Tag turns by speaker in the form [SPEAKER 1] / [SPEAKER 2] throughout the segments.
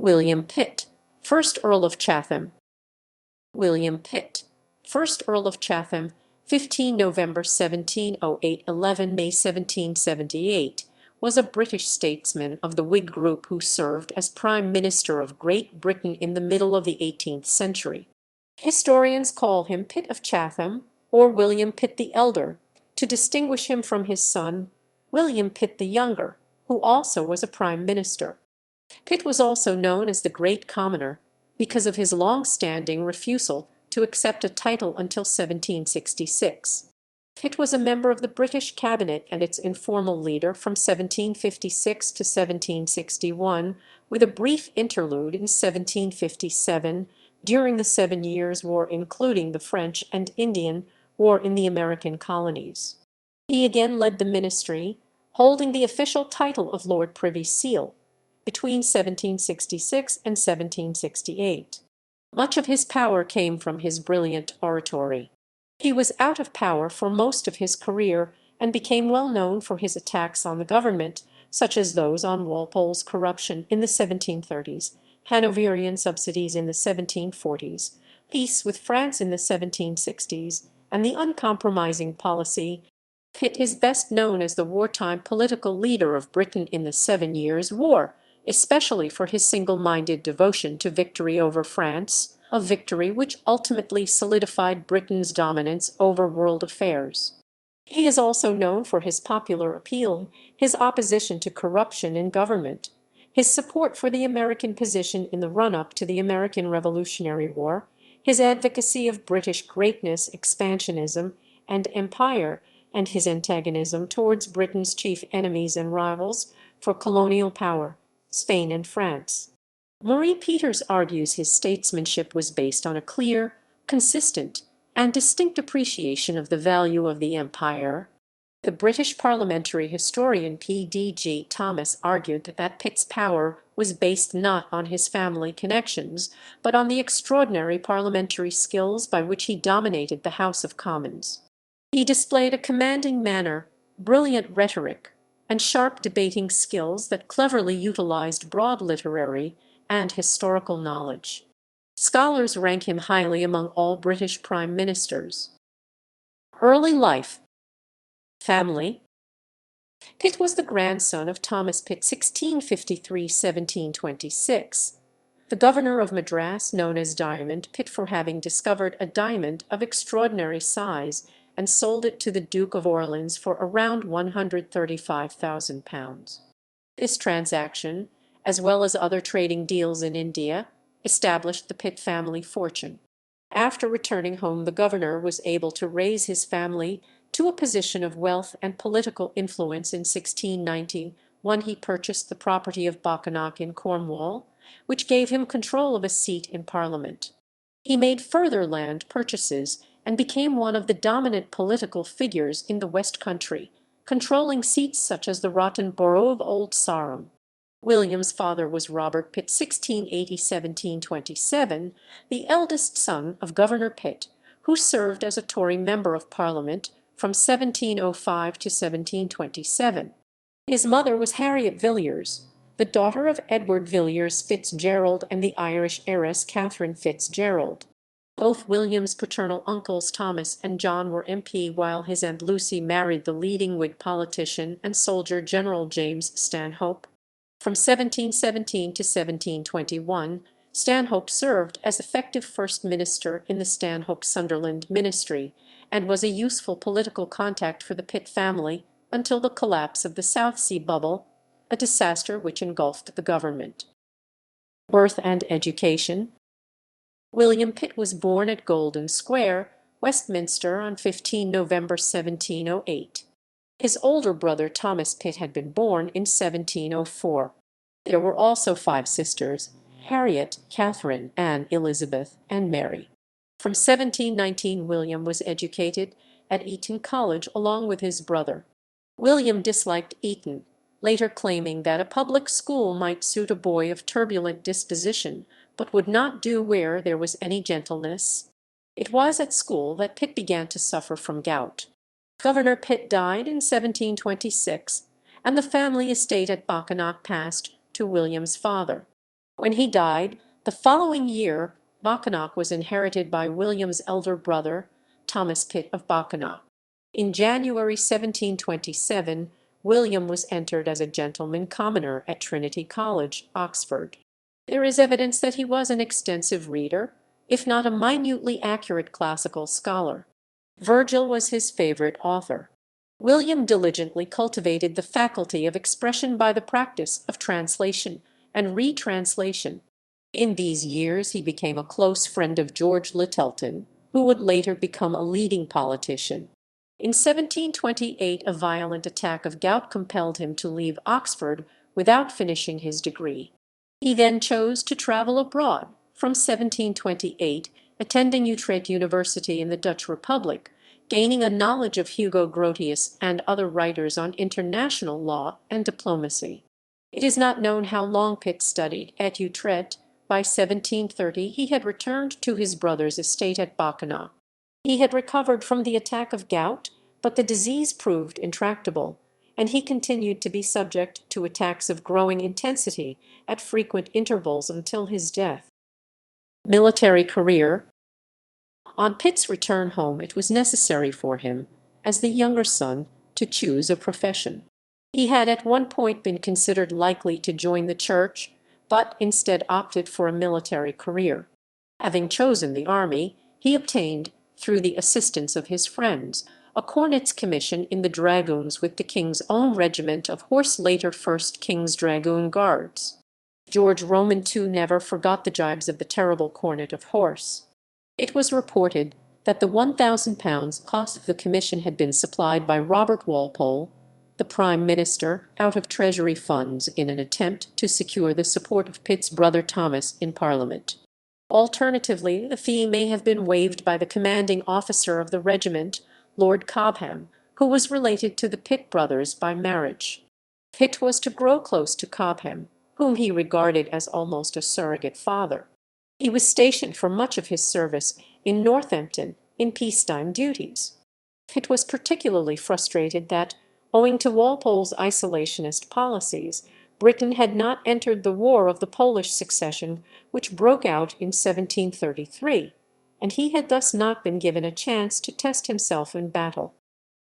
[SPEAKER 1] William Pitt, 1st Earl of Chatham. William Pitt, 1st Earl of Chatham, 15 November 1708 – 11 May 1778, was a British statesman of the Whig group who served as Prime Minister of Great Britain in the middle of the 18th century. Historians call him Pitt of Chatham, or William Pitt the Elder, to distinguish him from his son, William Pitt the Younger, who also was a prime minister. Pitt was also known as the Great Commoner because of his long-standing refusal to accept a title until 1766. Pitt was a member of the British cabinet and its informal leader from 1756 to 1761, with a brief interlude in 1757 during the 7 Years' War, including the French and Indian War in the American colonies. He again led the ministry, holding the official title of Lord Privy Seal, between 1766 and 1768. Much of his power came from his brilliant oratory. He was out of power for most of his career and became well known for his attacks on the government, such as those on Walpole's corruption in the 1730s, Hanoverian subsidies in the 1740s, peace with France in the 1760s, and the uncompromising policy. Pitt is best known as the wartime political leader of Britain in the 7 Years' War, especially for his single-minded devotion to victory over France, a victory which ultimately solidified Britain's dominance over world affairs. He is also known for his popular appeal, his opposition to corruption in government, his support for the American position in the run-up to the American Revolutionary War, his advocacy of British greatness, expansionism, and empire, and his antagonism towards Britain's chief enemies and rivals for colonial power, Spain and France. Marie Peters argues his statesmanship was based on a clear, consistent, and distinct appreciation of the value of the empire. The British parliamentary historian P.D.G. Thomas argued that Pitt's power was based not on his family connections, but on the extraordinary parliamentary skills by which he dominated the House of Commons. He displayed a commanding manner, brilliant rhetoric, and sharp debating skills that cleverly utilized broad literary and historical knowledge. Scholars rank him highly among all British prime ministers. Early life. Family. Pitt was the grandson of Thomas Pitt (1653–1726), the governor of Madras, known as Diamond Pitt for having discovered a diamond of extraordinary size and sold it to the Duke of Orleans for around £135,000. This transaction, as well as other trading deals in India, established the Pitt family fortune. After returning home, the governor was able to raise his family to a position of wealth and political influence. In 1690, when he purchased the property of Bacanac in Cornwall, which gave him control of a seat in Parliament. He made further land purchases and became one of the dominant political figures in the West Country, controlling seats such as the rotten borough of Old Sarum. William's father was Robert Pitt (1680–1727), the eldest son of Governor Pitt, who served as a Tory Member of Parliament from 1705 to 1727. His mother was Harriet Villiers, the daughter of Edward Villiers Fitzgerald and the Irish heiress Catherine Fitzgerald. Both William's paternal uncles Thomas and John were MP, while his Aunt Lucy married the leading Whig politician and soldier General James Stanhope. From 1717 to 1721, Stanhope served as effective First Minister in the Stanhope-Sunderland Ministry and was a useful political contact for the Pitt family until the collapse of the South Sea Bubble, a disaster which engulfed the government. Birth and education. William Pitt was born at Golden Square, Westminster, on 15 November 1708. His older brother Thomas Pitt had been born in 1704. There were also 5 sisters: Harriet, Catherine, Anne, Elizabeth, and Mary. From 1719 William was educated at Eton College along with his brother. William disliked Eton, later claiming that a public school might suit a boy of turbulent disposition, but would not do where there was any gentleness. It was at school that Pitt began to suffer from gout. Governor Pitt died in 1726, and the family estate at Bacanac passed to William's father. When he died, the following year, Mackinac was inherited by William's elder brother, Thomas Pitt of Mackinac. In January 1727, William was entered as a gentleman commoner at Trinity College, Oxford. There is evidence that he was an extensive reader, if not a minutely accurate classical scholar. Virgil was his favorite author. William diligently cultivated the faculty of expression by the practice of translation and retranslation. In these years he became a close friend of George Lyttelton, who would later become a leading politician. In 1728 a violent attack of gout compelled him to leave Oxford without finishing his degree. He then chose to travel abroad, from 1728 attending Utrecht University in the Dutch Republic, gaining a knowledge of Hugo Grotius and other writers on international law and diplomacy. It is not known how long Pitt studied at Utrecht. By 1730 he had returned to his brother's estate at Mackinac. He had recovered from the attack of gout, but the disease proved intractable, and he continued to be subject to attacks of growing intensity at frequent intervals until his death. Military career. On Pitt's return home it was necessary for him, as the younger son, to choose a profession. He had at one point been considered likely to join the church, but instead opted for a military career. Having chosen the army, he obtained, through the assistance of his friends, a cornet's commission in the dragoons with the king's own regiment of horse, later 1st King's Dragoon Guards. George Roman II never forgot the jibes of the terrible cornet of horse. It was reported that the £1,000 cost of the commission had been supplied by Robert Walpole, the Prime Minister, out of Treasury funds in an attempt to secure the support of Pitt's brother Thomas in Parliament. Alternatively, the fee may have been waived by the commanding officer of the regiment, Lord Cobham, who was related to the Pitt brothers by marriage. Pitt was to grow close to Cobham, whom he regarded as almost a surrogate father. He was stationed for much of his service in Northampton in peacetime duties. Pitt was particularly frustrated that, owing to Walpole's isolationist policies, Britain had not entered the War of the Polish Succession, which broke out in 1733, and he had thus not been given a chance to test himself in battle.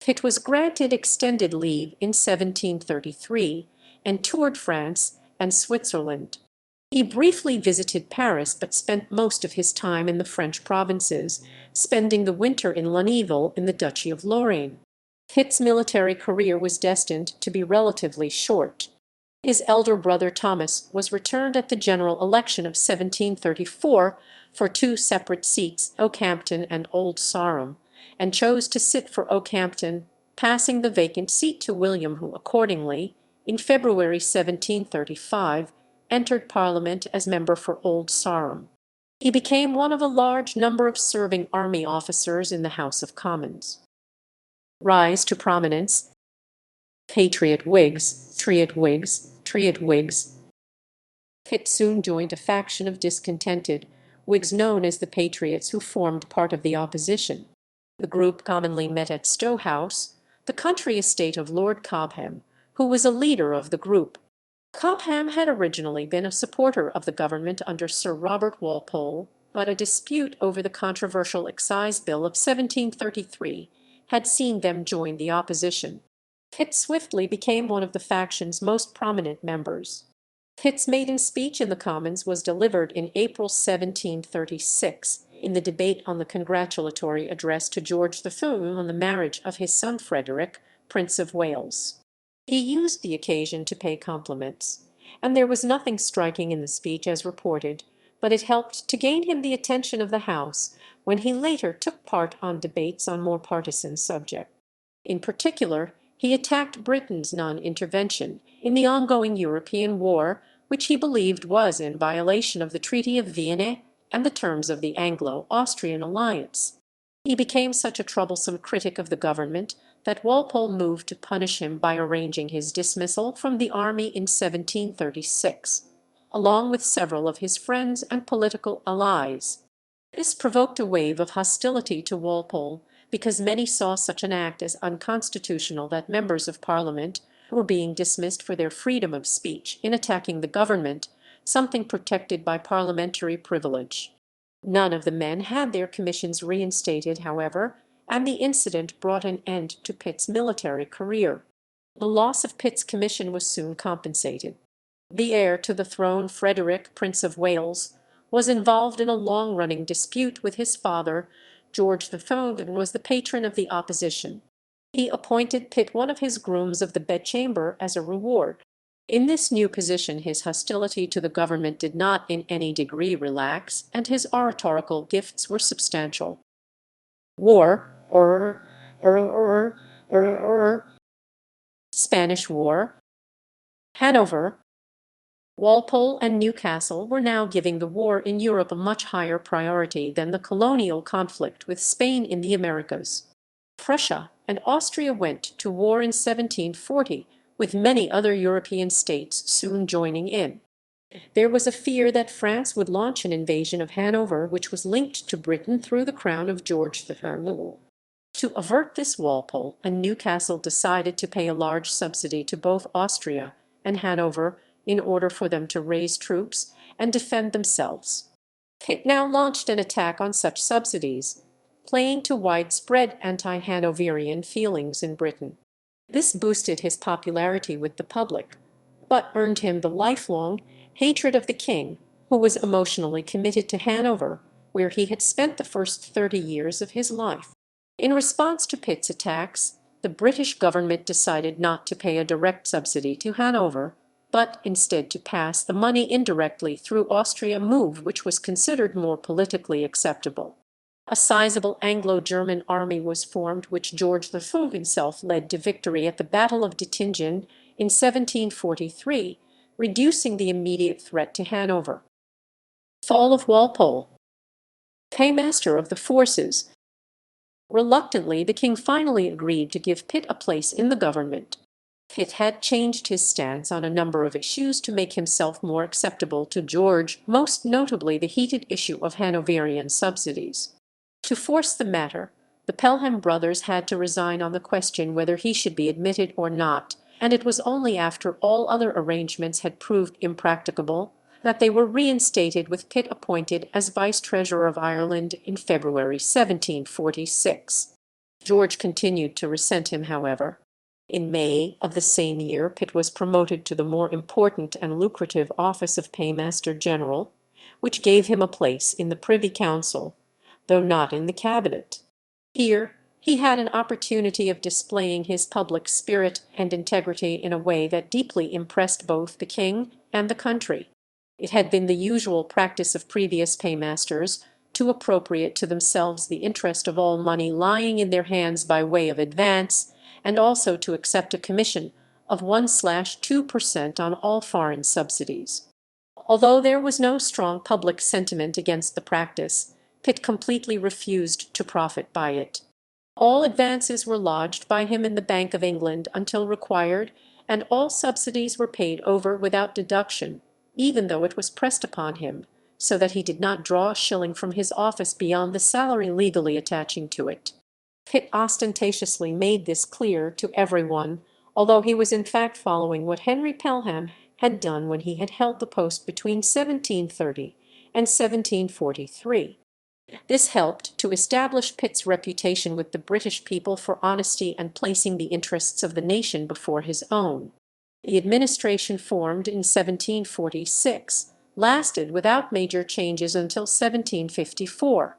[SPEAKER 1] Pitt was granted extended leave in 1733 and toured France and Switzerland. He briefly visited Paris, but spent most of his time in the French provinces, spending the winter in Lunéville in the Duchy of Lorraine. Pitt's military career was destined to be relatively short. His elder brother Thomas was returned at the general election of 1734 for two separate seats, Okehampton and Old Sarum, and chose to sit for Okehampton, passing the vacant seat to William, who accordingly, in February 1735, entered Parliament as member for Old Sarum. He became one of a large number of serving army officers in the House of Commons. Rise to prominence. Patriot Whigs, Triot Whigs, Triot Whigs. Pitt soon joined a faction of discontented Whigs known as the Patriots, who formed part of the opposition. The group commonly met at Stowe House, the country estate of Lord Cobham, who was a leader of the group. Cobham had originally been a supporter of the government under Sir Robert Walpole, but a dispute over the controversial Excise Bill of 1733 had seen them join the opposition. Pitt swiftly became one of the faction's most prominent members. Pitt's maiden speech in the Commons was delivered in April 1736, in the debate on the congratulatory address to George III on the marriage of his son Frederick, Prince of Wales. He used the occasion to pay compliments, and there was nothing striking in the speech as reported, but it helped to gain him the attention of the House when he later took part on debates on more partisan subjects. In particular, he attacked Britain's non-intervention in the ongoing European war, which he believed was in violation of the Treaty of Vienna and the terms of the Anglo-Austrian alliance. He became such a troublesome critic of the government that Walpole moved to punish him by arranging his dismissal from the army in 1736, along with several of his friends and political allies. This provoked a wave of hostility to Walpole, because many saw such an act as unconstitutional that members of Parliament, who were being dismissed for their freedom of speech in attacking the government, something protected by parliamentary privilege. None of the men had their commissions reinstated, however, and the incident brought an end to Pitt's military career. The loss of Pitt's commission was soon compensated. The heir to the throne, Frederick, Prince of Wales, was involved in a long-running dispute with his father, George III, and was the patron of the opposition. He appointed Pitt one of his grooms of the bedchamber as a reward. In this new position his hostility to the government did not in any degree relax, and his oratorical gifts were substantial. War, Spanish War, Hanover, Walpole and Newcastle were now giving the war in Europe a much higher priority than the colonial conflict with Spain in the Americas. Prussia and Austria went to war in 1740, with many other European states soon joining in. There was a fear that France would launch an invasion of Hanover, which was linked to Britain through the crown of George III. To avert this, Walpole and Newcastle decided to pay a large subsidy to both Austria and Hanover in order for them to raise troops and defend themselves. Pitt now launched an attack on such subsidies, playing to widespread anti-Hanoverian feelings in Britain. This boosted his popularity with the public, but earned him the lifelong hatred of the king, who was emotionally committed to Hanover, where he had spent the first 30 years of his life. In response to Pitt's attacks, the British government decided not to pay a direct subsidy to Hanover, but instead to pass the money indirectly through Austria, a move which was considered more politically acceptable. A sizable Anglo-German army was formed, which George IV himself led to victory at the Battle of Dettingen in 1743, reducing the immediate threat to Hanover. Fall of Walpole. Paymaster of the forces. Reluctantly, the king finally agreed to give Pitt a place in the government. Pitt had changed his stance on a number of issues to make himself more acceptable to George, most notably the heated issue of Hanoverian subsidies. To force the matter, the Pelham brothers had to resign on the question whether he should be admitted or not, and it was only after all other arrangements had proved impracticable that they were reinstated, with Pitt appointed as Vice-Treasurer of Ireland in February 1746. George continued to resent him, however. In May of the same year, Pitt was promoted to the more important and lucrative office of Paymaster General, which gave him a place in the Privy Council, though not in the cabinet. Here he had an opportunity of displaying his public spirit and integrity in a way that deeply impressed both the king and the country. It had been the usual practice of previous paymasters to appropriate to themselves the interest of all money lying in their hands by way of advance, and also to accept a commission of 1/2% on all foreign subsidies. Although there was no strong public sentiment against the practice, Pitt completely refused to profit by it. All advances were lodged by him in the Bank of England until required, and all subsidies were paid over without deduction, even though it was pressed upon him, so that he did not draw a shilling from his office beyond the salary legally attaching to it. Pitt ostentatiously made this clear to everyone, although he was in fact following what Henry Pelham had done when he had held the post between 1730 and 1743. This helped to establish Pitt's reputation with the British people for honesty and placing the interests of the nation before his own. The administration, formed in 1746, lasted without major changes until 1754.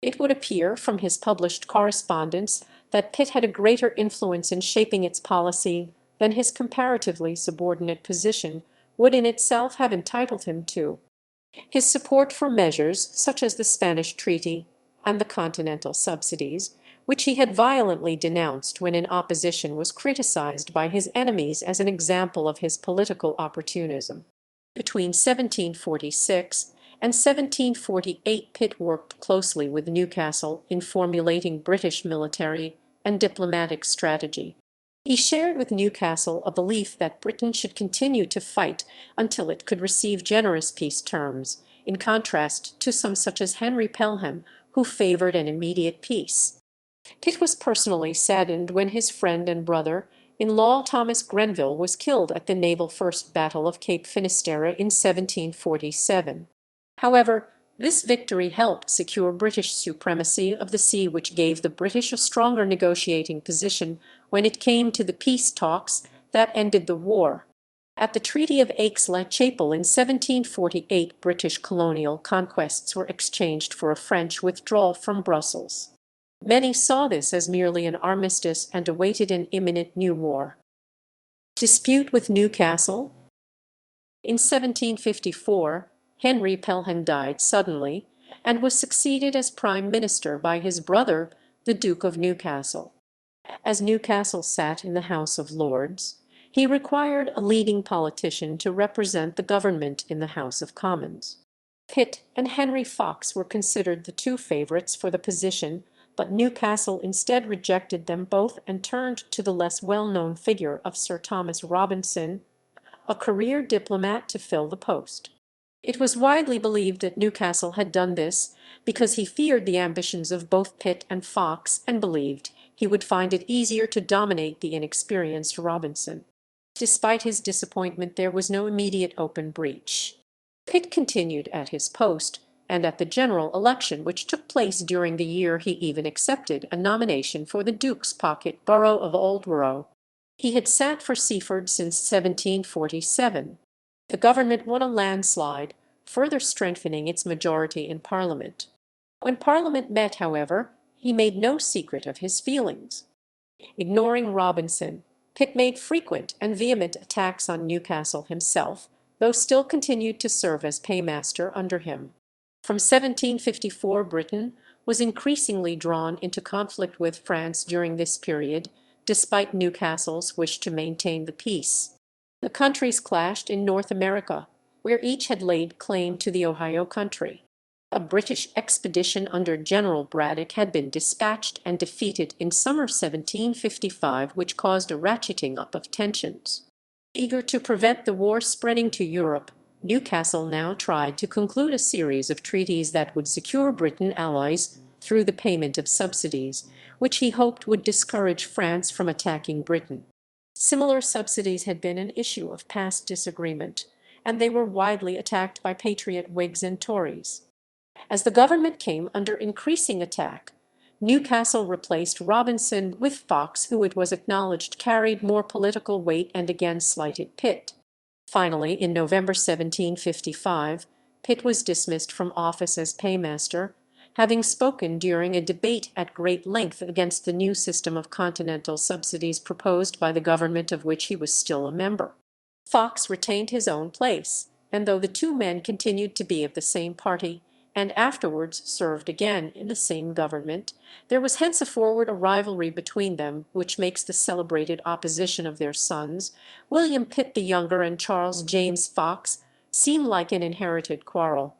[SPEAKER 1] It would appear from his published correspondence that Pitt had a greater influence in shaping its policy than his comparatively subordinate position would in itself have entitled him to. His support for measures such as the Spanish Treaty and the Continental subsidies, which he had violently denounced when in opposition, was criticized by his enemies as an example of his political opportunism. Between 1746 and 1748, Pitt worked closely with Newcastle in formulating British military and diplomatic strategy. He shared with Newcastle a belief that Britain should continue to fight until it could receive generous peace terms, in contrast to some such as Henry Pelham, who favored an immediate peace. Pitt was personally saddened when his friend and brother, in-law Thomas Grenville was killed at the naval first battle of Cape Finisterre in 1747. However, this victory helped secure British supremacy of the sea, which gave the British a stronger negotiating position when it came to the peace talks that ended the war. At the Treaty of Aix-la-Chapelle in 1748, British colonial conquests were exchanged for a French withdrawal from Brussels. Many saw this as merely an armistice and awaited an imminent new war. Dispute with Newcastle. In 1754, Henry Pelham died suddenly and was succeeded as prime minister by his brother, the Duke of Newcastle. As Newcastle sat in the House of Lords, he required a leading politician to represent the government in the House of Commons. Pitt and Henry Fox were considered the two favourites for the position, but Newcastle instead rejected them both and turned to the less well-known figure of Sir Thomas Robinson, a career diplomat, to fill the post. It was widely believed that Newcastle had done this because he feared the ambitions of both Pitt and Fox and believed he would find it easier to dominate the inexperienced Robinson. Despite his disappointment, there was no immediate open breach. Pitt continued at his post, and at the general election which took place during the year he even accepted a nomination for the Duke's pocket borough of Aldborough. He had sat for Seaford since 1747. The government won a landslide, further strengthening its majority in Parliament. When Parliament met, however, he made no secret of his feelings. Ignoring Robinson, Pitt made frequent and vehement attacks on Newcastle himself, though still continued to serve as paymaster under him. From 1754, Britain was increasingly drawn into conflict with France during this period, despite Newcastle's wish to maintain the peace. The countries clashed in North America, where each had laid claim to the Ohio country. A British expedition under General Braddock had been dispatched and defeated in summer 1755, which caused a ratcheting up of tensions. Eager to prevent the war spreading to Europe, Newcastle now tried to conclude a series of treaties that would secure Britain allies through the payment of subsidies, which he hoped would discourage France from attacking Britain. Similar subsidies had been an issue of past disagreement, and they were widely attacked by patriot Whigs and Tories. As the government came under increasing attack, Newcastle replaced Robinson with Fox, who it was acknowledged carried more political weight and again slighted Pitt. Finally, in November 1755, Pitt was dismissed from office as paymaster, having spoken during a debate at great length against the new system of continental subsidies proposed by the government of which he was still a member. Fox retained his own place, and though the two men continued to be of the same party, and afterwards served again in the same government, there was henceforward a rivalry between them which makes the celebrated opposition of their sons, William Pitt the Younger and Charles James Fox, seem like an inherited quarrel.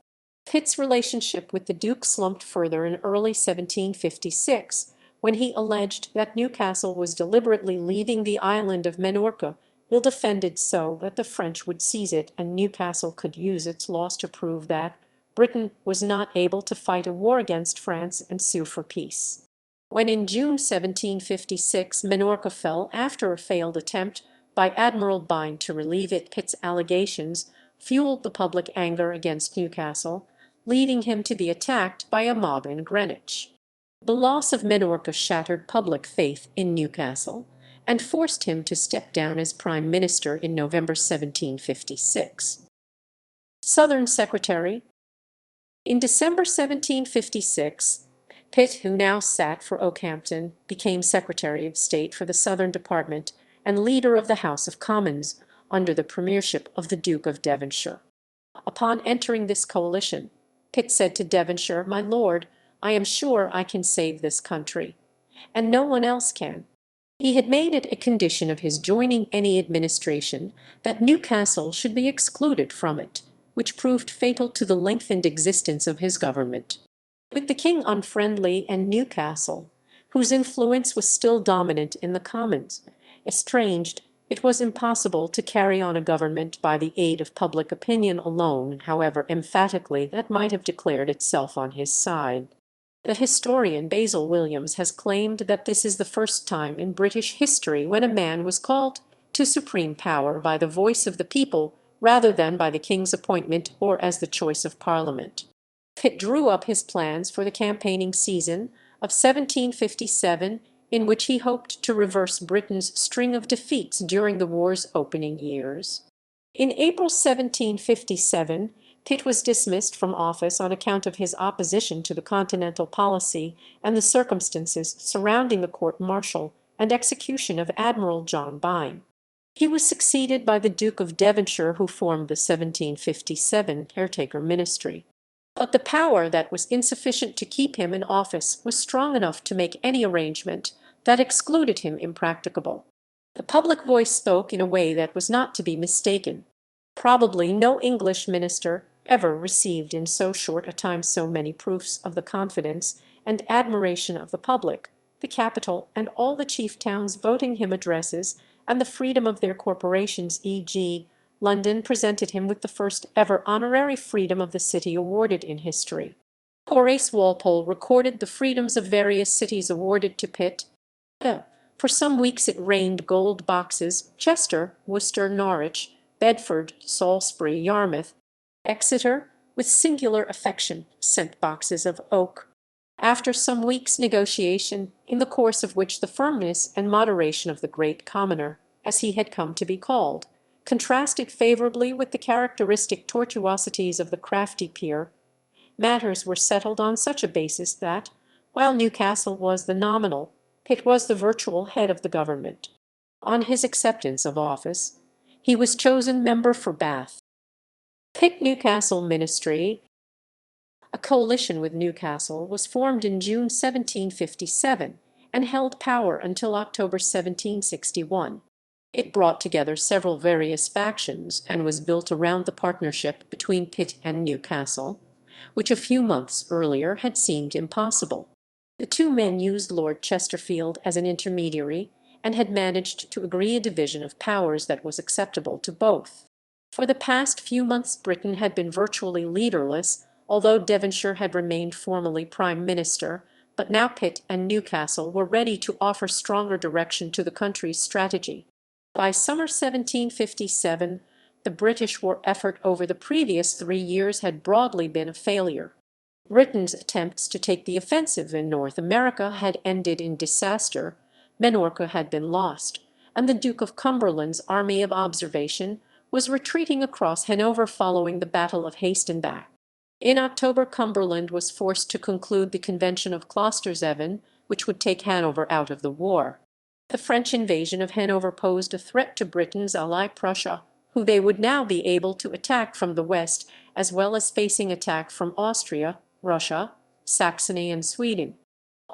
[SPEAKER 1] Pitt's relationship with the Duke slumped further in early 1756, when he alleged that Newcastle was deliberately leaving the island of Minorca ill-defended so that the French would seize it and Newcastle could use its loss to prove that Britain was not able to fight a war against France and sue for peace. When in June 1756 Minorca fell after a failed attempt by Admiral Byng to relieve it, Pitt's allegations fueled the public anger against Newcastle, leading him to be attacked by a mob in Greenwich. The loss of Minorca shattered public faith in Newcastle and forced him to step down as prime minister in November 1756. Southern Secretary. In December 1756, Pitt, who now sat for Okehampton, became Secretary of State for the Southern Department and leader of the House of Commons under the premiership of the Duke of Devonshire. Upon entering this coalition, Pitt said to Devonshire, "My lord, I am sure I can save this country, and no one else can." He had made it a condition of his joining any administration that Newcastle should be excluded from it, which proved fatal to the lengthened existence of his government. With the king unfriendly and Newcastle, whose influence was still dominant in the Commons, estranged, it was impossible to carry on a government by the aid of public opinion alone, however emphatically that might have declared itself on his side. The historian Basil Williams has claimed that this is the first time in British history when a man was called to supreme power by the voice of the people rather than by the king's appointment or as the choice of Parliament. Pitt drew up his plans for the campaigning season of 1757, in which he hoped to reverse Britain's string of defeats during the war's opening years. In April 1757, Pitt was dismissed from office on account of his opposition to the Continental policy and the circumstances surrounding the court-martial and execution of Admiral John Byng. He was succeeded by the Duke of Devonshire, who formed the 1757 caretaker ministry. But the power that was insufficient to keep him in office was strong enough to make any arrangement that excluded him impracticable. The public voice spoke in a way that was not to be mistaken. Probably no English minister ever received in so short a time so many proofs of the confidence and admiration of the public, the capital and all the chief towns voting him addresses, and the freedom of their corporations, e.g. London presented him with the first ever honorary freedom of the city awarded in history. Horace Walpole recorded the freedoms of various cities awarded to Pitt. For some weeks it rained gold boxes: Chester, Worcester, Norwich, Bedford, Salisbury, Yarmouth. Exeter, with singular affection, sent boxes of oak. After some weeks' negotiation, in the course of which the firmness and moderation of the great commoner, as he had come to be called, contrasted favourably with the characteristic tortuosities of the crafty peer, matters were settled on such a basis that, while Newcastle was the nominal, Pitt was the virtual head of the government. On his acceptance of office, he was chosen member for Bath. Pitt Newcastle Ministry. A coalition with Newcastle was formed in June 1757 and held power until October 1761. It brought together several various factions and was built around the partnership between Pitt and Newcastle, which a few months earlier had seemed impossible. The two men used Lord Chesterfield as an intermediary and had managed to agree a division of powers that was acceptable to both. For the past few months Britain had been virtually leaderless, although Devonshire had remained formally prime minister, but now Pitt and Newcastle were ready to offer stronger direction to the country's strategy. By summer 1757, the British war effort over the previous 3 years had broadly been a failure. Britain's attempts to take the offensive in North America had ended in disaster, Minorca had been lost, and the Duke of Cumberland's army of observation was retreating across Hanover following the Battle of Hastinbach. In October, Cumberland was forced to conclude the Convention of Klosterzeven, which would take Hanover out of the war. The French invasion of Hanover posed a threat to Britain's ally Prussia, who they would now be able to attack from the west, as well as facing attack from Austria, Russia, Saxony, and Sweden.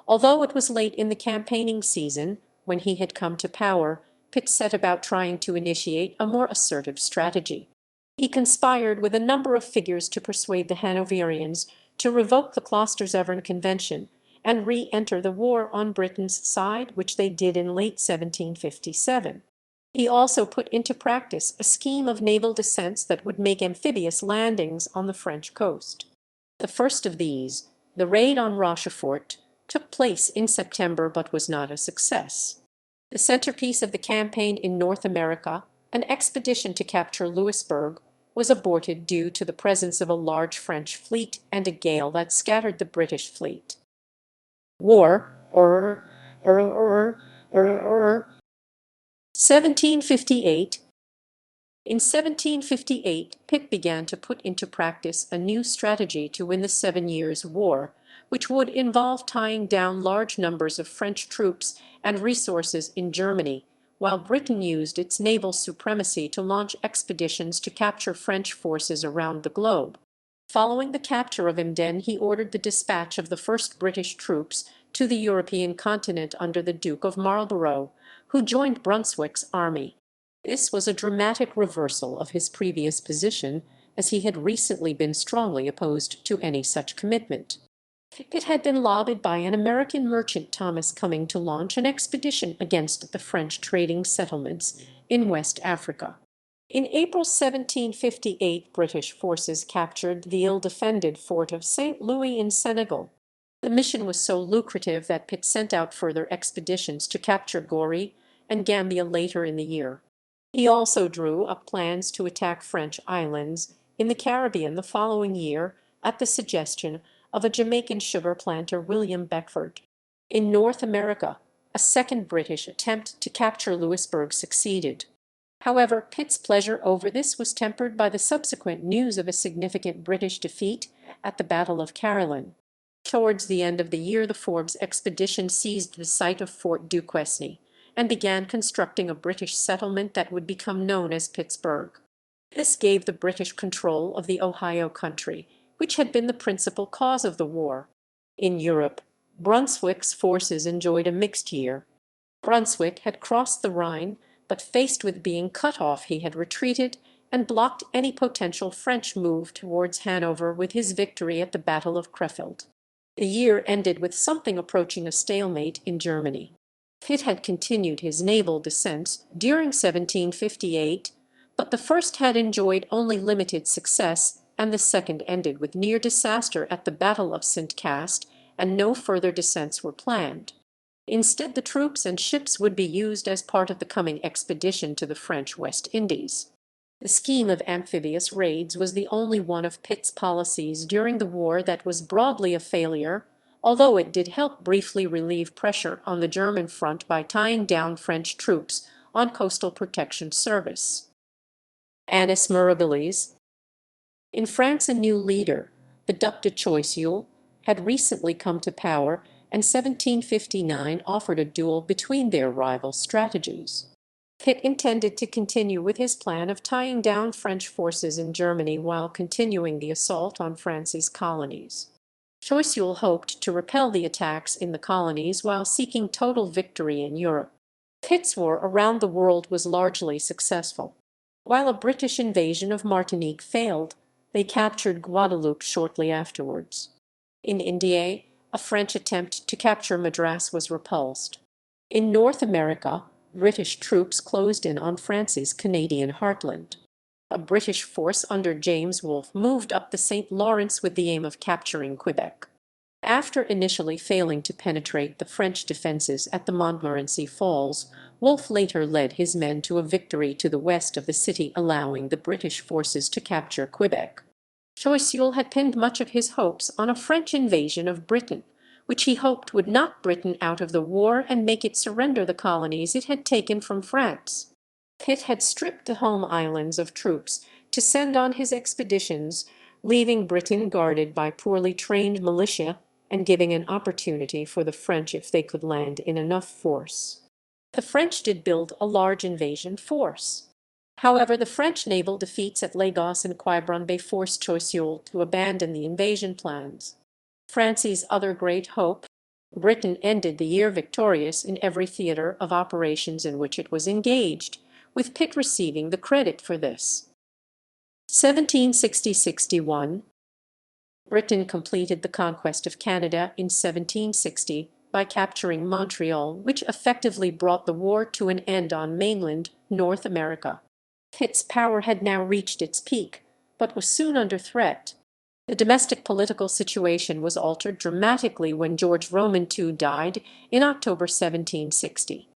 [SPEAKER 1] Although it was late in the campaigning season, when he had come to power, Pitt set about trying to initiate a more assertive strategy. He conspired with a number of figures to persuade the Hanoverians to revoke the Klosterzeven Convention and re-enter the war on Britain's side, which they did in late 1757. He also put into practice a scheme of naval descents that would make amphibious landings on the French coast. The first of these, the raid on Rochefort, took place in September but was not a success. The centerpiece of the campaign in North America, an expedition to capture Louisbourg, was aborted due to the presence of a large French fleet and a gale that scattered the British fleet. War. 1758. In 1758, Pitt began to put into practice a new strategy to win the 7 Years' War, which would involve tying down large numbers of French troops and resources in Germany, while Britain used its naval supremacy to launch expeditions to capture French forces around the globe. Following the capture of Emden, he ordered the dispatch of the first British troops to the European continent under the Duke of Marlborough, who joined Brunswick's army. This was a dramatic reversal of his previous position, as he had recently been strongly opposed to any such commitment. Pitt had been lobbied by an American merchant, Thomas Cumming, to launch an expedition against the French trading settlements in West Africa. In April 1758, British forces captured the ill-defended fort of St. Louis in Senegal. The mission was so lucrative that Pitt sent out further expeditions to capture Goree and Gambia later in the year. He also drew up plans to attack French islands in the Caribbean the following year at the suggestion of a Jamaican sugar planter William Beckford. In North America, a second British attempt to capture Louisbourg succeeded. However, Pitt's pleasure over this was tempered by the subsequent news of a significant British defeat at the Battle of Carillon. Towards the end of the year, the Forbes expedition seized the site of Fort Duquesne and began constructing a British settlement that would become known as Pittsburgh. This gave the British control of the Ohio country, which had been the principal cause of the war. In Europe, Brunswick's forces enjoyed a mixed year. Brunswick had crossed the Rhine, but faced with being cut off he had retreated and blocked any potential French move towards Hanover with his victory at the Battle of Crefeld. The year ended with something approaching a stalemate in Germany. Pitt had continued his naval descents during 1758, but the first had enjoyed only limited success, and the second ended with near disaster at the Battle of St. Cast, and no further descents were planned. Instead, the troops and ships would be used as part of the coming expedition to the French West Indies. The scheme of amphibious raids was the only one of Pitt's policies during the war that was broadly a failure, although it did help briefly relieve pressure on the German front by tying down French troops on coastal protection service. Annus Mirabilis. In France, a new leader, the Duc de Choiseul, had recently come to power, and 1759 offered a duel between their rival strategies. Pitt intended to continue with his plan of tying down French forces in Germany while continuing the assault on France's colonies. Choiseul hoped to repel the attacks in the colonies while seeking total victory in Europe. Pitt's war around the world was largely successful. While a British invasion of Martinique failed, they captured Guadeloupe shortly afterwards. In India, a French attempt to capture Madras was repulsed. In North America, British troops closed in on France's Canadian heartland. A British force under James Wolfe moved up the St. Lawrence with the aim of capturing Quebec. After initially failing to penetrate the French defences at the Montmorency Falls, Wolfe later led his men to a victory to the west of the city, allowing the British forces to capture Quebec. Choiseul had pinned much of his hopes on a French invasion of Britain, which he hoped would knock Britain out of the war and make it surrender the colonies it had taken from France. Pitt had stripped the home islands of troops to send on his expeditions, leaving Britain guarded by poorly trained militia and giving an opportunity for the French if they could land in enough force. The French did build a large invasion force. However, the French naval defeats at Lagos and Quiberon Bay forced Choiseul to abandon the invasion plans. France's other great hope, Britain ended the year victorious in every theatre of operations in which it was engaged, with Pitt receiving the credit for this. 1760–61. Britain completed the conquest of Canada in 1760 by capturing Montreal, which effectively brought the war to an end on mainland North America. Pitt's power had now reached its peak, but was soon under threat. The domestic political situation was altered dramatically when George Roman II died in October 1760.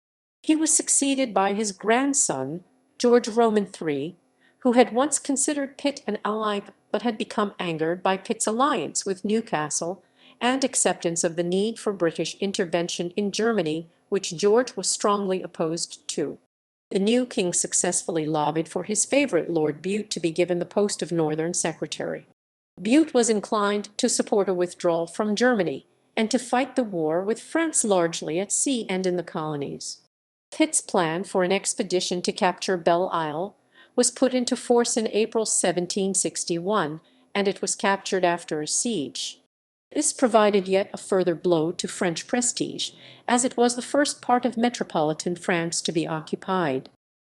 [SPEAKER 1] He was succeeded by his grandson, George Roman III, who had once considered Pitt an ally but had become angered by Pitt's alliance with Newcastle and acceptance of the need for British intervention in Germany, which George was strongly opposed to. The new king successfully lobbied for his favourite Lord Bute to be given the post of Northern Secretary. Bute was inclined to support a withdrawal from Germany and to fight the war with France largely at sea and in the colonies. Pitt's plan for an expedition to capture Belle Isle was put into force in April 1761, and it was captured after a siege. This provided yet a further blow to French prestige, as it was the first part of metropolitan France to be occupied.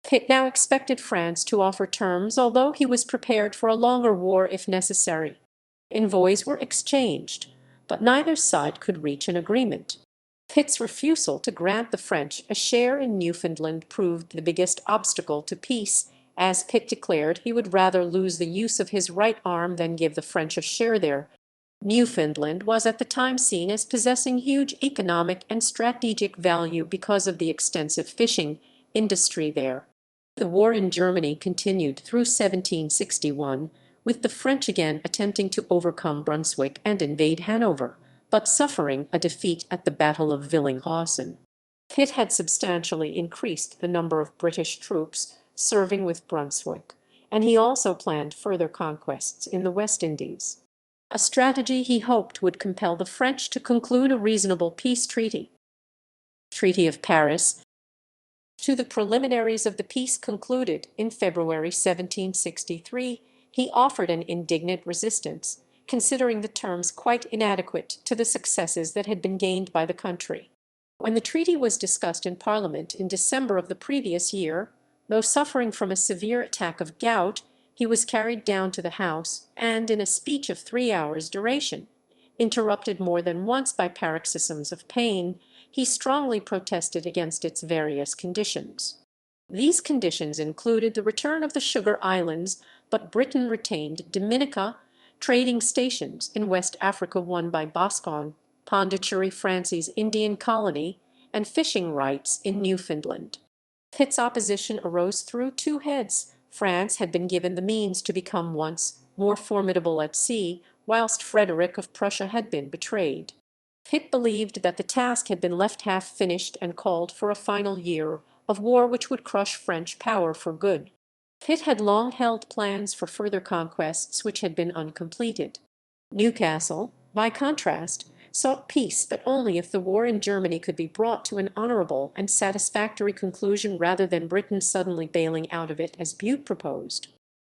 [SPEAKER 1] Pitt now expected France to offer terms, although he was prepared for a longer war if necessary. Envoys were exchanged, but neither side could reach an agreement. Pitt's refusal to grant the French a share in Newfoundland proved the biggest obstacle to peace, as Pitt declared he would rather lose the use of his right arm than give the French a share there. Newfoundland was at the time seen as possessing huge economic and strategic value because of the extensive fishing industry there. The war in Germany continued through 1761, with the French again attempting to overcome Brunswick and invade Hanover, but suffering a defeat at the Battle of Villingshausen. Pitt had substantially increased the number of British troops serving with Brunswick, and he also planned further conquests in the West Indies, a strategy he hoped would compel the French to conclude a reasonable peace treaty. Treaty of Paris. To the preliminaries of the peace concluded in February 1763, he offered an indignant resistance, considering the terms quite inadequate to the successes that had been gained by the country. When the treaty was discussed in Parliament in December of the previous year, though suffering from a severe attack of gout, he was carried down to the House, and in a speech of 3 hours' duration, interrupted more than once by paroxysms of pain, he strongly protested against its various conditions. These conditions included the return of the Sugar Islands, but Britain retained Dominica, trading stations in West Africa won by Boscawen, Pondicherry, France's Indian colony, and fishing rights in Newfoundland. Pitt's opposition arose through two heads. France had been given the means to become once more formidable at sea, whilst Frederick of Prussia had been betrayed. Pitt believed that the task had been left half finished and called for a final year of war which would crush French power for good. Pitt had long held plans for further conquests which had been uncompleted. Newcastle, by contrast, sought peace, but only if the war in Germany could be brought to an honourable and satisfactory conclusion rather than Britain suddenly bailing out of it as Bute proposed.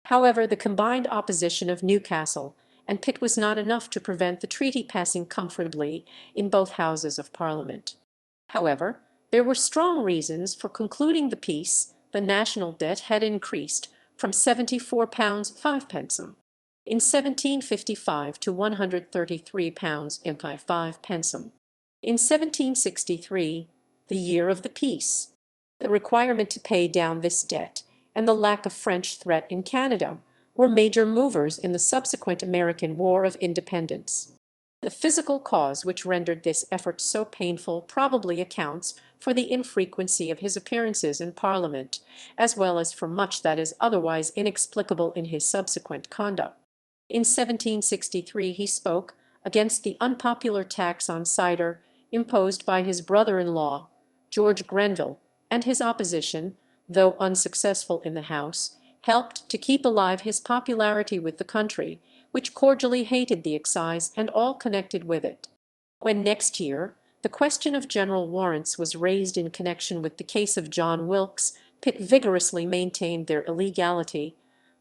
[SPEAKER 1] However, the combined opposition of Newcastle and Pitt was not enough to prevent the treaty passing comfortably in both Houses of Parliament. However, there were strong reasons for concluding the peace. The national debt had increased from £74 5 in 1755 to £133 5 in 1763, the year of the peace. The requirement to pay down this debt and the lack of French threat in Canada were major movers in the subsequent American War of Independence. The physical cause which rendered this effort so painful probably accounts for the infrequency of his appearances in Parliament, as well as for much that is otherwise inexplicable in his subsequent conduct. In 1763 he spoke against the unpopular tax on cider imposed by his brother-in-law, George Grenville, and his opposition, though unsuccessful in the House, helped to keep alive his popularity with the country, which cordially hated the excise and all connected with it. When next year the question of general warrants was raised in connection with the case of John Wilkes, Pitt vigorously maintained their illegality,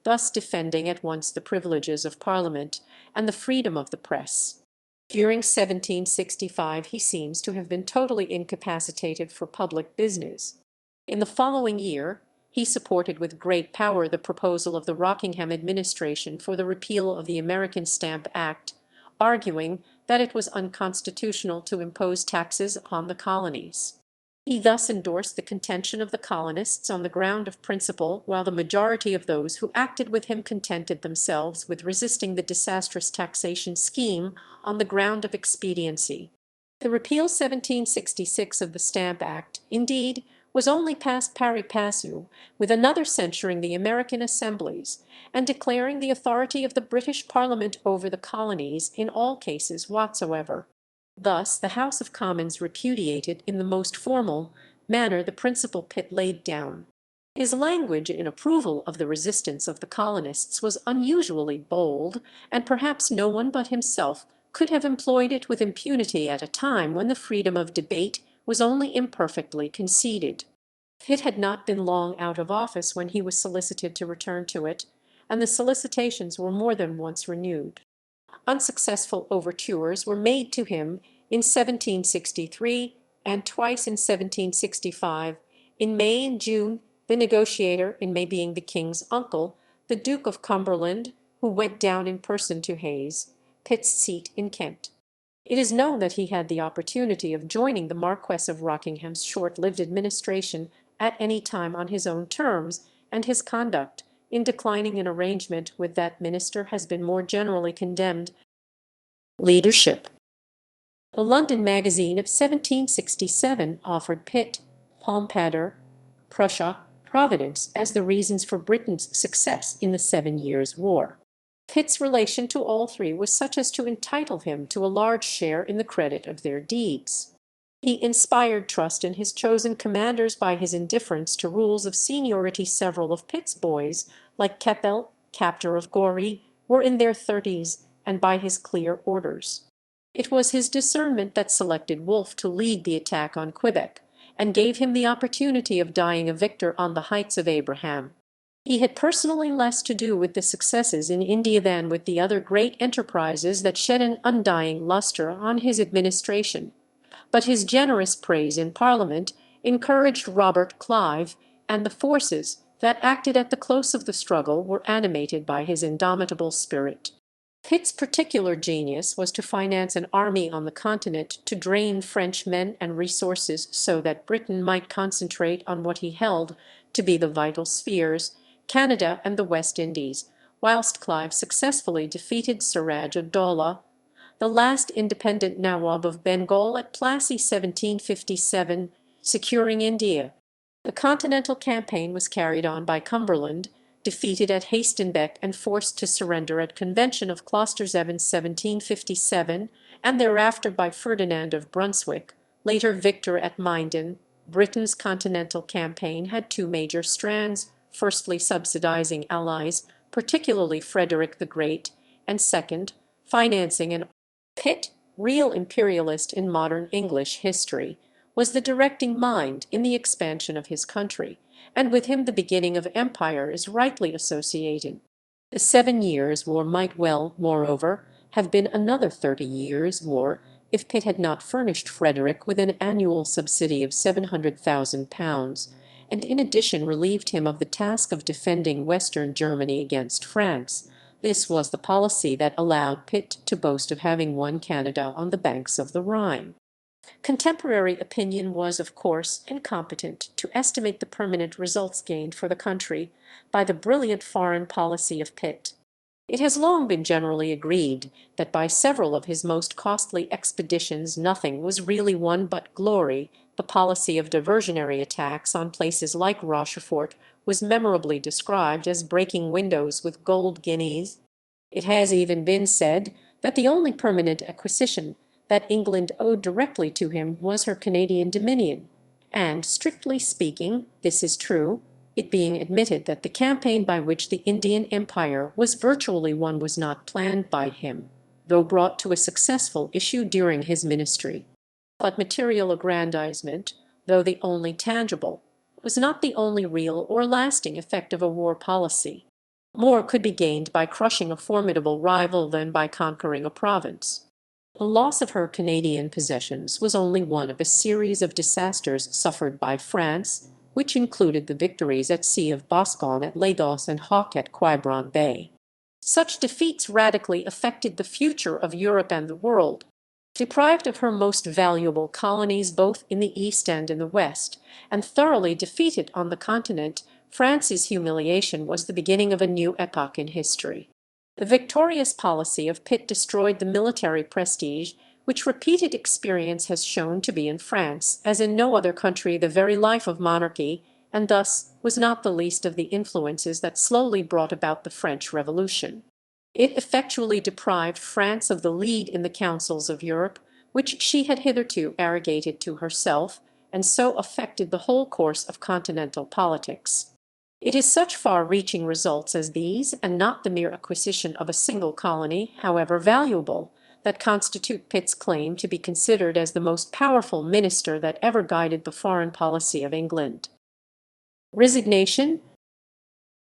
[SPEAKER 1] thus defending at once the privileges of Parliament and the freedom of the press. During 1765 he seems to have been totally incapacitated for public business. In the following year he supported with great power the proposal of the Rockingham administration for the repeal of the American Stamp Act, arguing that it was unconstitutional to impose taxes upon the colonies. He thus endorsed the contention of the colonists on the ground of principle, while the majority of those who acted with him contented themselves with resisting the disastrous taxation scheme on the ground of expediency. The repeal 1766 of the Stamp Act, indeed, was only passed pari passu, with another censuring the American assemblies, and declaring the authority of the British Parliament over the colonies in all cases whatsoever. Thus the House of Commons repudiated in the most formal manner the principle Pitt laid down. His language in approval of the resistance of the colonists was unusually bold, and perhaps no one but himself could have employed it with impunity at a time when the freedom of debate was only imperfectly conceded. Pitt had not been long out of office when he was solicited to return to it, and the solicitations were more than once renewed. Unsuccessful overtures were made to him in 1763 and twice in 1765. In May and June, the negotiator, in May being the king's uncle, the Duke of Cumberland, who went down in person to Hayes, Pitt's seat in Kent. It is known that he had the opportunity of joining the Marquess of Rockingham's short-lived administration at any time on his own terms, and his conduct in declining an arrangement with that minister has been more generally condemned Leadership. The London Magazine of 1767 offered Pitt, Pompadour, Prussia, Providence as the reasons for Britain's success in the 7 Years' War. Pitt's relation to all three was such as to entitle him to a large share in the credit of their deeds. He inspired trust in his chosen commanders by his indifference to rules of seniority. Several of Pitt's boys, like Keppel, captor of Goree, were in their 30s, and by his clear orders. It was his discernment that selected Wolfe to lead the attack on Quebec, and gave him the opportunity of dying a victor on the Heights of Abraham. He had personally less to do with the successes in India than with the other great enterprises that shed an undying lustre on his administration. But his generous praise in Parliament encouraged Robert Clive, and the forces that acted at the close of the struggle were animated by his indomitable spirit. Pitt's particular genius was to finance an army on the continent to drain French men and resources so that Britain might concentrate on what he held to be the vital spheres, Canada and the West Indies, whilst Clive successfully defeated Siraj ud Dowlah, the last independent Nawab of Bengal, at Plassey 1757, securing India. The continental campaign was carried on by Cumberland, defeated at Hastenbeck and forced to surrender at Convention of Closter's-Evans 1757, and thereafter by Ferdinand of Brunswick, later victor at Minden. Britain's continental campaign had two major strands: firstly, subsidizing allies, particularly Frederick the Great, and second, financing an Pitt, real imperialist in modern English history, was the directing mind in the expansion of his country, and with him the beginning of empire is rightly associated. The 7 Years' War might well, moreover, have been another 30 Years' War if Pitt had not furnished Frederick with an annual subsidy of £700,000, and in addition relieved him of the task of defending Western Germany against France. This was the policy that allowed Pitt to boast of having won Canada on the banks of the Rhine. Contemporary opinion was, of course, incompetent to estimate the permanent results gained for the country by the brilliant foreign policy of Pitt. It has long been generally agreed that by several of his most costly expeditions nothing was really won but glory. The policy of diversionary attacks on places like Rochefort was memorably described as breaking windows with gold guineas. It has even been said that the only permanent acquisition that England owed directly to him was her Canadian dominion, and, strictly speaking, this is true, it being admitted that the campaign by which the Indian Empire was virtually won was not planned by him, though brought to a successful issue during his ministry. But material aggrandizement, though the only tangible, was not the only real or lasting effect of a war policy. More could be gained by crushing a formidable rival than by conquering a province. The loss of her Canadian possessions was only one of a series of disasters suffered by France, which included the victories at sea of Boscawen at Lagos and Hawke at Quiberon Bay. Such defeats radically affected the future of Europe and the world. Deprived of her most valuable colonies both in the East and in the West, and thoroughly defeated on the continent, France's humiliation was the beginning of a new epoch in history. The victorious policy of Pitt destroyed the military prestige which repeated experience has shown to be in France, as in no other country, the very life of monarchy, and thus was not the least of the influences that slowly brought about the French Revolution. It effectually deprived France of the lead in the councils of Europe, which she had hitherto arrogated to herself, and so affected the whole course of continental politics. It is such far-reaching results as these, and not the mere acquisition of a single colony, however valuable, that constitute Pitt's claim to be considered as the most powerful minister that ever guided the foreign policy of England. Resignation.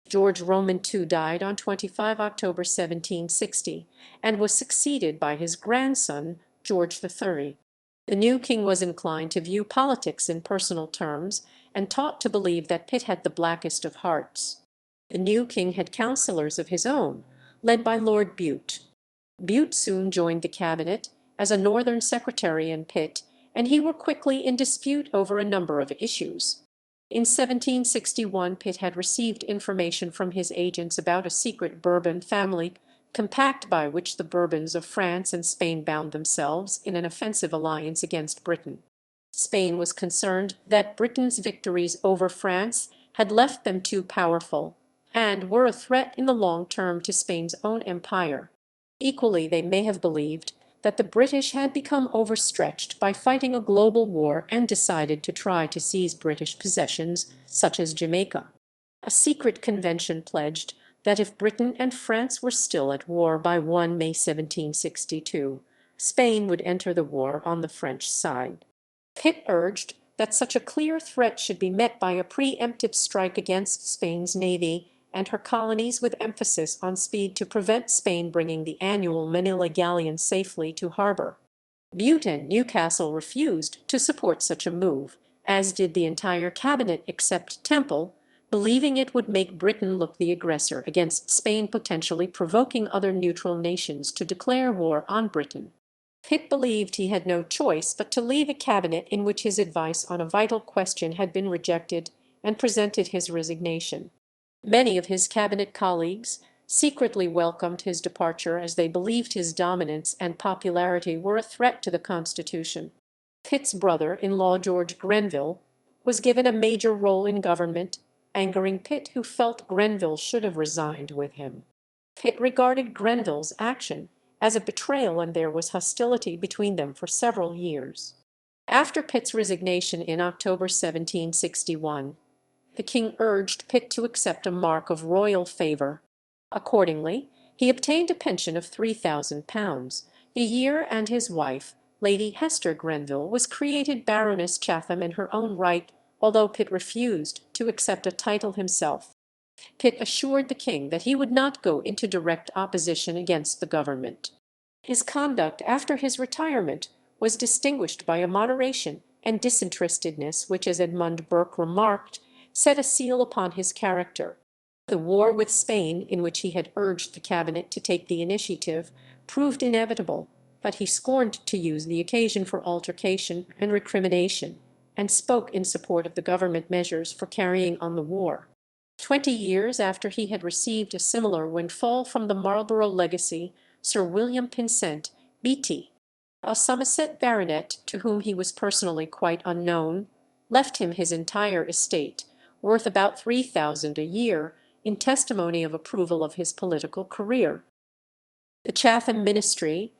[SPEAKER 1] George Roman II died on 25 October 1760, and was succeeded by his grandson, George III. The new king was inclined to view politics in personal terms, and taught to believe that Pitt had the blackest of hearts. The new king had councillors of his own, led by Lord Bute. Bute soon joined the cabinet as a northern secretary in Pitt, and he were quickly in dispute over a number of issues. In 1761 Pitt had received information from his agents about a secret Bourbon family compact by which the Bourbons of France and Spain bound themselves in an offensive alliance against Britain. Spain was concerned that Britain's victories over France had left them too powerful, and were a threat in the long term to Spain's own empire. Equally, they may have believed that the British had become overstretched by fighting a global war and decided to try to seize British possessions, such as Jamaica. A secret convention pledged that if Britain and France were still at war by 1 May 1762, Spain would enter the war on the French side. Pitt urged that such a clear threat should be met by a preemptive strike against Spain's navy and her colonies, with emphasis on speed to prevent Spain bringing the annual Manila galleon safely to harbor. Bute and Newcastle refused to support such a move, as did the entire cabinet except Temple, believing it would make Britain look the aggressor against Spain, potentially provoking other neutral nations to declare war on Britain. Pitt believed he had no choice but to leave a cabinet in which his advice on a vital question had been rejected, and presented his resignation. Many of his cabinet colleagues secretly welcomed his departure, as they believed his dominance and popularity were a threat to the Constitution. Pitt's brother-in-law, George Grenville, was given a major role in government, angering Pitt, who felt Grenville should have resigned with him. Pitt regarded Grenville's action as a betrayal, and there was hostility between them for several years. After Pitt's resignation in October 1761, the king urged Pitt to accept a mark of royal favour. Accordingly, he obtained a pension of £3,000 a year, and his wife, Lady Hester Grenville, was created Baroness Chatham in her own right, although Pitt refused to accept a title himself. Pitt assured the king that he would not go into direct opposition against the government. His conduct after his retirement was distinguished by a moderation and disinterestedness which, as Edmund Burke remarked, set a seal upon his character. The war with Spain, in which he had urged the cabinet to take the initiative, proved inevitable, but he scorned to use the occasion for altercation and recrimination, and spoke in support of the government measures for carrying on the war. 20 years after he had received a similar windfall from the Marlborough legacy, Sir William Pitt, B.T., a Somerset baronet to whom he was personally quite unknown, left him his entire estate, worth about £3,000 a year, in testimony of approval of his political career. The Chatham Ministry.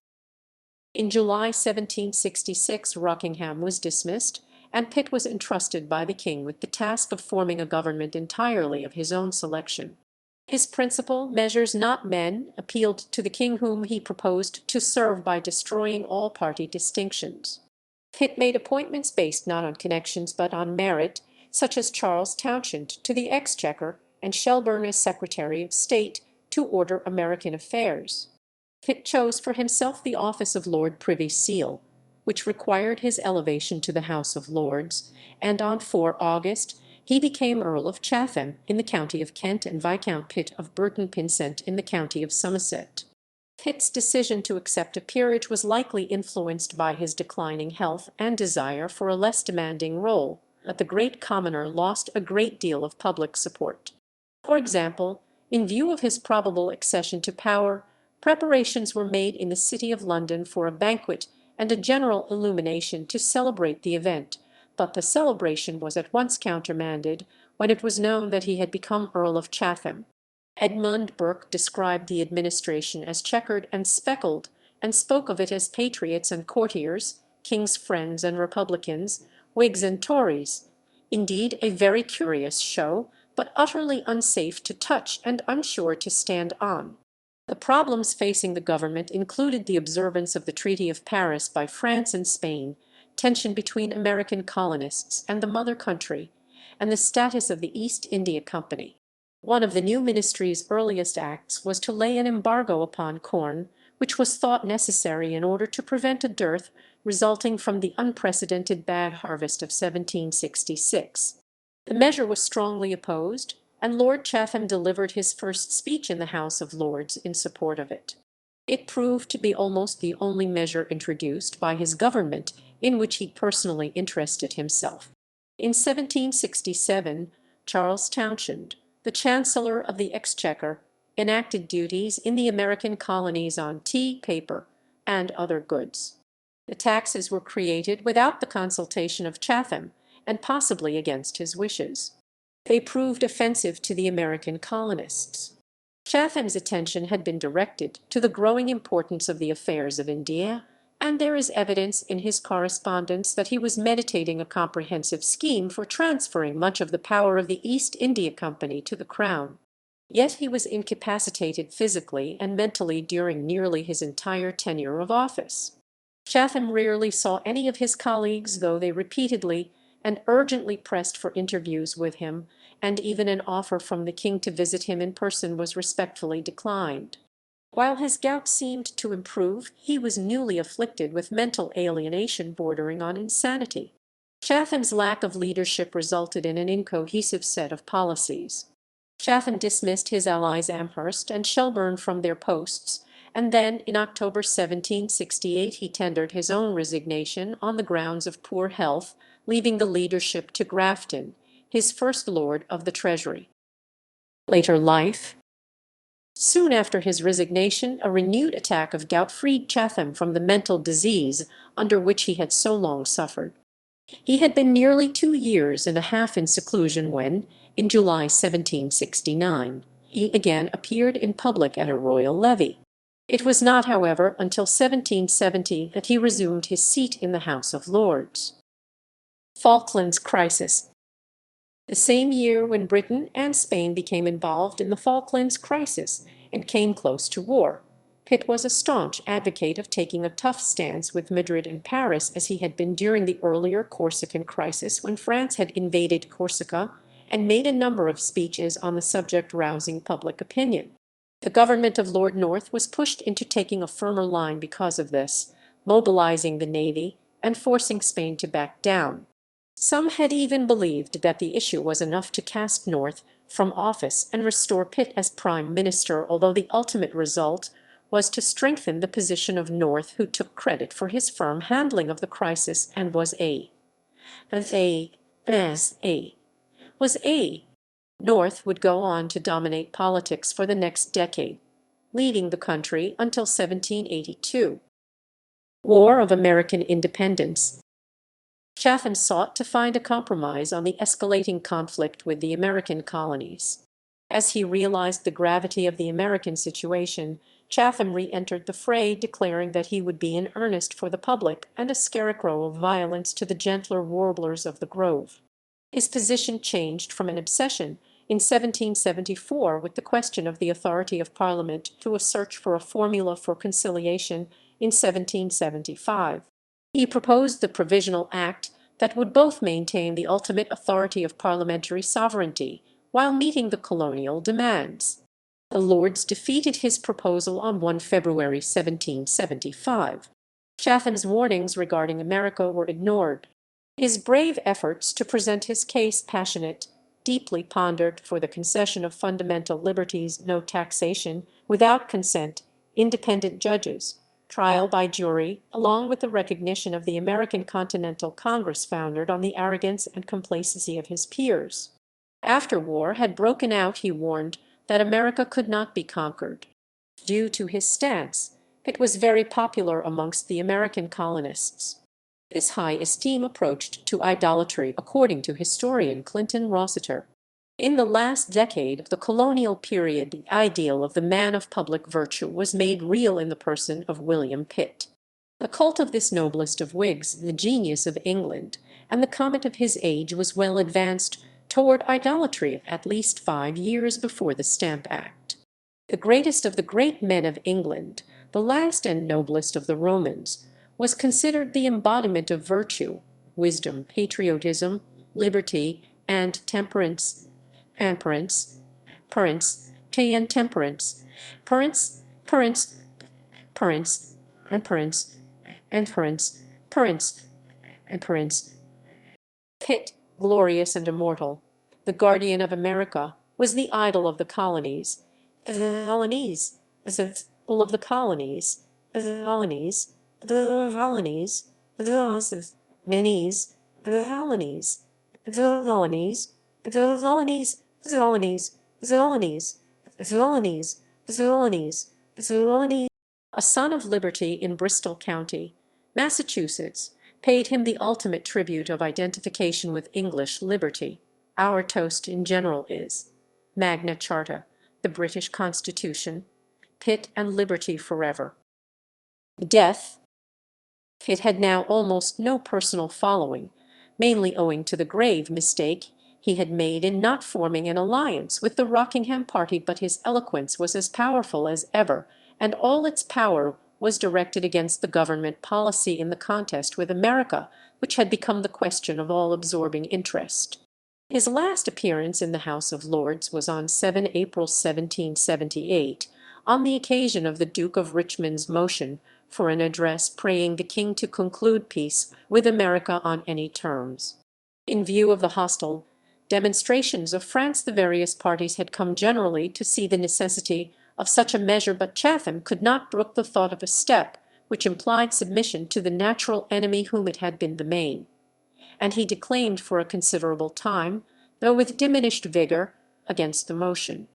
[SPEAKER 1] In July 1766 Rockingham was dismissed, and Pitt was entrusted by the king with the task of forming a government entirely of his own selection. His principal measures, not men, appealed to the king, whom he proposed to serve by destroying all party distinctions. Pitt made appointments based not on connections but on merit, such as Charles Townshend to the Exchequer and Shelburne as Secretary of State to order American affairs. Pitt chose for himself the office of Lord Privy Seal, which required his elevation to the House of Lords, and on 4 August he became Earl of Chatham in the county of Kent and Viscount Pitt of Burton-Pynsent in the county of Somerset. Pitt's decision to accept a peerage was likely influenced by his declining health and desire for a less demanding role, but the great commoner lost a great deal of public support. For example, in view of his probable accession to power, preparations were made in the City of London for a banquet and a general illumination to celebrate the event, but the celebration was at once countermanded when it was known that he had become Earl of Chatham. Edmund Burke described the administration as checkered and speckled, and spoke of it as patriots and courtiers, king's friends and republicans, Whigs and Tories. Indeed, a very curious show, but utterly unsafe to touch and unsure to stand on. The problems facing the government included the observance of the Treaty of Paris by France and Spain, tension between American colonists and the mother country, and the status of the East India Company. One of the new ministry's earliest acts was to lay an embargo upon corn, which was thought necessary in order to prevent a dearth resulting from the unprecedented bad harvest of 1766. The measure was strongly opposed, and Lord Chatham delivered his first speech in the House of Lords in support of it. It proved to be almost the only measure introduced by his government in which he personally interested himself. In 1767, Charles Townshend, the Chancellor of the Exchequer, enacted duties in the American colonies on tea, paper, and other goods. The taxes were created without the consultation of Chatham, and possibly against his wishes. They proved offensive to the American colonists. Chatham's attention had been directed to the growing importance of the affairs of India, and there is evidence in his correspondence that he was meditating a comprehensive scheme for transferring much of the power of the East India Company to the Crown. Yet he was incapacitated physically and mentally during nearly his entire tenure of office. Chatham rarely saw any of his colleagues, though they repeatedly and urgently pressed for interviews with him, and even an offer from the king to visit him in person was respectfully declined. While his gout seemed to improve, he was newly afflicted with mental alienation bordering on insanity. Chatham's lack of leadership resulted in an incohesive set of policies. Chatham dismissed his allies Amherst and Shelburne from their posts, and then in October 1768 he tendered his own resignation on the grounds of poor health, leaving the leadership to Grafton, his first Lord of the Treasury. Later life. Soon after his resignation, a renewed attack of gout freed Chatham from the mental disease under which he had so long suffered. He had been nearly 2 years and a half in seclusion when, in July 1769, he again appeared in public at a royal levee. It was not, however, until 1770 that he resumed his seat in the House of Lords. Falklands Crisis. The same year when Britain and Spain became involved in the Falklands Crisis and came close to war, Pitt was a staunch advocate of taking a tough stance with Madrid and Paris, as he had been during the earlier Corsican crisis when France had invaded Corsica, and made a number of speeches on the subject rousing public opinion. The government of Lord North was pushed into taking a firmer line because of this, mobilizing the navy and forcing Spain to back down. Some had even believed that the issue was enough to cast North from office and restore Pitt as prime minister, although the ultimate result was to strengthen the position of North, who took credit for his firm handling of the crisis and was North would go on to dominate politics for the next decade, leading the country until 1782. War of American Independence. Chatham sought to find a compromise on the escalating conflict with the American colonies. As he realized the gravity of the American situation, Chatham re-entered the fray, declaring that he would be in earnest for the public and a scarecrow of violence to the gentler warblers of the grove. His position changed from an obsession in 1774 with the question of the authority of Parliament to a search for a formula for conciliation in 1775. He proposed the Provisional Act that would both maintain the ultimate authority of parliamentary sovereignty while meeting the colonial demands. The Lords defeated his proposal on 1 February 1775. Chatham's warnings regarding America were ignored. His brave efforts to present his case passionate, deeply pondered for the concession of fundamental liberties, no taxation, without consent, independent judges, trial by jury, along with the recognition of the American Continental Congress founded on the arrogance and complacency of his peers. After war had broken out, he warned that America could not be conquered. Due to his stance, it was very popular amongst the American colonists. This high esteem approached to idolatry, according to historian Clinton Rossiter. In the last decade of the colonial period, the ideal of the man of public virtue was made real in the person of William Pitt. The cult of this noblest of Whigs, the genius of England, and the comet of his age was well advanced toward idolatry at least 5 years before the Stamp Act. The greatest of the great men of England, the last and noblest of the Romans, was considered the embodiment of virtue, wisdom, patriotism, liberty, and temperance. Temperance, perance, and temperance, perance, perance, perance, and perance, and perance, perance, and perance. Pitt, glorious and immortal, the guardian of America, was the idol of the colonies. The colonies, the of the colonies, the colonies, the colonies, the colonies, minis, the colonies, the colonies, the colonies, the colonies, the colonies, the colonies, colonies, a son of liberty in Bristol County, Massachusetts, paid him the ultimate tribute of identification with English liberty. Our toast in general is Magna Charta, the British Constitution, Pitt and liberty forever. Death. Pitt had now almost no personal following, mainly owing to the grave mistake he had made in not forming an alliance with the Rockingham party, but his eloquence was as powerful as ever, and all its power was directed against the government policy in the contest with America, which had become the question of all-absorbing interest. His last appearance in the House of Lords was on 7 April 1778, on the occasion of the Duke of Richmond's motion for an address praying the king to conclude peace with America on any terms. In view of the hostile demonstrations of France, the various parties had come generally to see the necessity of such a measure, but Chatham could not brook the thought of a step which implied submission to the natural enemy whom it had been the main, and he declaimed for a considerable time, though with diminished vigour, against the motion.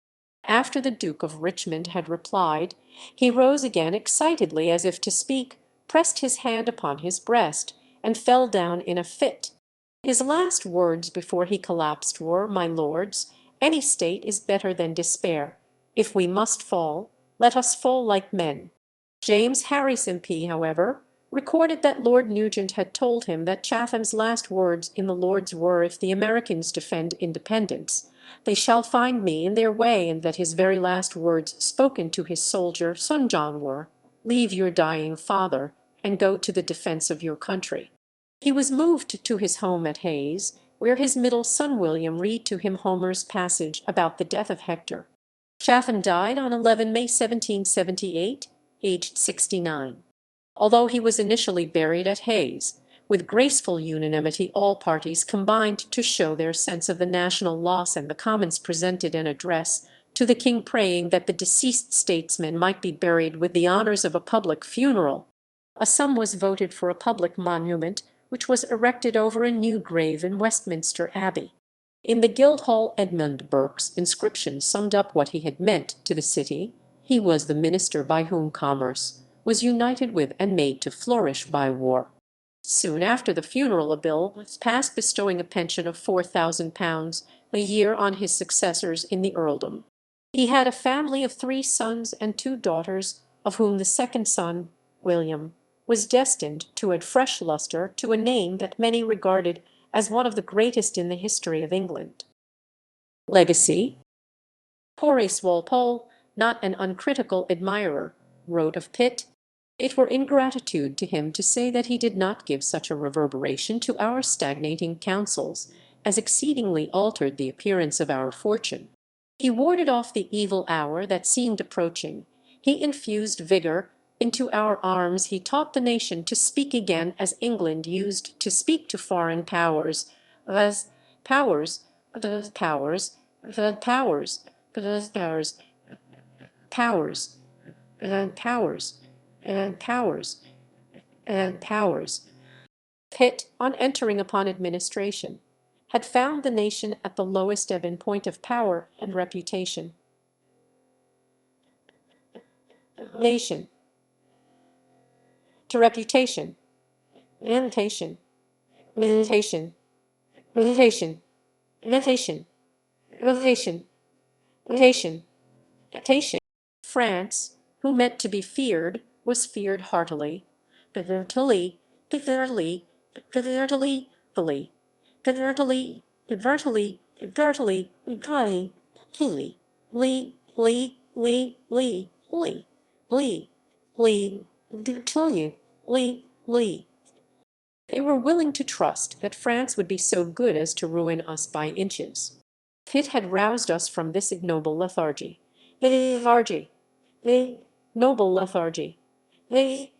[SPEAKER 1] After the Duke of Richmond had replied, he rose again excitedly as if to speak, pressed his hand upon his breast, and fell down in a fit. His last words before he collapsed were, "My lords, any state is better than despair. If we must fall, let us fall like men." James Harris M.P., however, recorded that Lord Nugent had told him that Chatham's last words in the Lords were, "If the Americans defend independence, they shall find me in their way," and that his very last words spoken to his soldier son John were, "Leave your dying father, and go to the defence of your country." He was moved to his home at Hayes, where his middle son William read to him Homer's passage about the death of Hector. Chatham died on 11 May 1778, aged 69. Although he was initially buried at Hayes, with graceful unanimity all parties combined to show their sense of the national loss, and the Commons presented an address to the king praying that the deceased statesman might be buried with the honours of a public funeral. A sum was voted for a public monument, which was erected over a new grave in Westminster Abbey. In the Guildhall Edmund Burke's inscription summed up what he had meant to the city. He was the minister by whom commerce was united with and made to flourish by war. Soon after the funeral a bill was passed bestowing a pension of £4,000 a year on his successors in the earldom. He had a family of 3 sons and 2 daughters, of whom the second son, William, was destined to add fresh lustre to a name that many regarded as one of the greatest in the history of England. Legacy. Horace Walpole, not an uncritical admirer, wrote of Pitt, "It were ingratitude to him to say that he did not give such a reverberation to our stagnating counsels as exceedingly altered the appearance of our fortune. He warded off the evil hour that seemed approaching. He infused vigour into our arms. He taught the nation to speak again as England used to speak to foreign powers, as powers, the powers, the powers, the powers, powers, and powers, and powers, and powers." Pitt, on entering upon administration, had found the nation at the lowest ebb in point of power and reputation. Nation to reputation, meditation, meditation, meditation, meditation, meditation, meditation, meditation. France, who meant to be feared, was feared heartily, bitterly, bitterly, bitterly, bitterly, bitterly, bitterly, bitterly, bitterly, Lee, Lee, Lee, Lee, Lee, Lee, Lee, Lee, Lee. They were willing to trust that France would be so good as to ruin us by inches. Pitt had roused us from this ignoble lethargy. The noble lethargy. The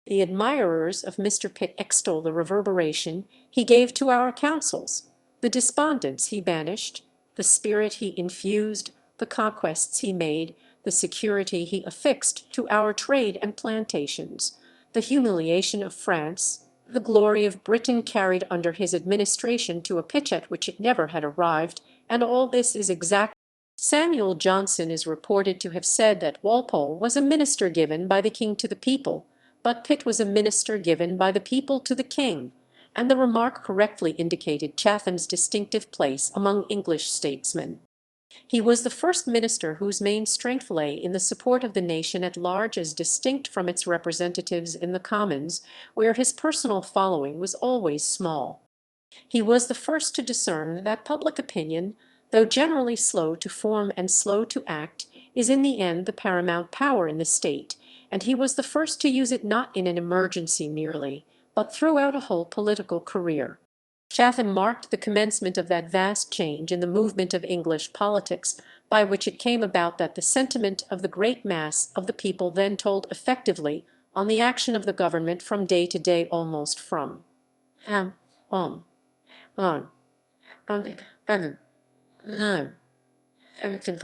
[SPEAKER 1] admirers of Mr. Pitt extol the reverberation he gave to our counsels, the despondence he banished, the spirit he infused, the conquests he made, the security he affixed to our trade and plantations, the humiliation of France, the glory of Britain carried under his administration to a pitch at which it never had arrived, and all this is exact Samuel Johnson is reported to have said that Walpole was a minister given by the king to the people, but Pitt was a minister given by the people to the king, and the remark correctly indicated Chatham's distinctive place among English statesmen. He was the first minister whose main strength lay in the support of the nation at large as distinct from its representatives in the Commons, where his personal following was always small. He was the first to discern that public opinion, though generally slow to form and slow to act, is in the end the paramount power in the state, and he was the first to use it not in an emergency merely, but throughout a whole political career. Chatham marked the commencement of that vast change in the movement of English politics by which it came about that the sentiment of the great mass of the people then told effectively on the action of the government from day to day, almost from ham on heaven no everything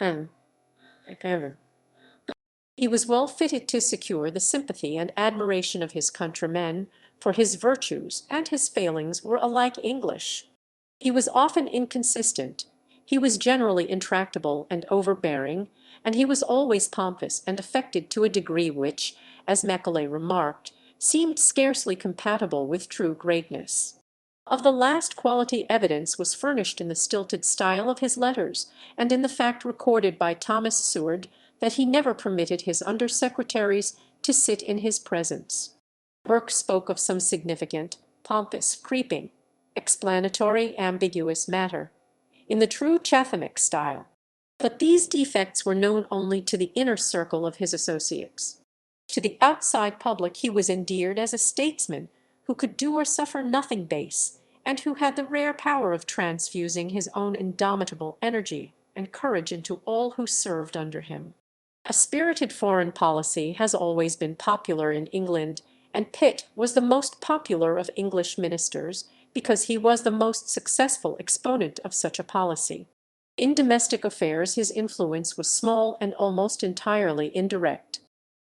[SPEAKER 1] and heaven. He was well fitted to secure the sympathy and admiration of his countrymen, for his virtues and his failings were alike English. He was often inconsistent, he was generally intractable and overbearing, and he was always pompous and affected to a degree which, as Macaulay remarked, seemed scarcely compatible with true greatness. Of the last quality evidence was furnished in the stilted style of his letters, and in the fact recorded by Thomas Seward that he never permitted his under-secretaries to sit in his presence. Burke spoke of some significant, pompous, creeping, explanatory, ambiguous matter, in the true Chathamic style. But these defects were known only to the inner circle of his associates. To the outside public he was endeared as a statesman who could do or suffer nothing base, and who had the rare power of transfusing his own indomitable energy and courage into all who served under him. A spirited foreign policy has always been popular in England, and Pitt was the most popular of English ministers because he was the most successful exponent of such a policy. In domestic affairs his influence was small and almost entirely indirect.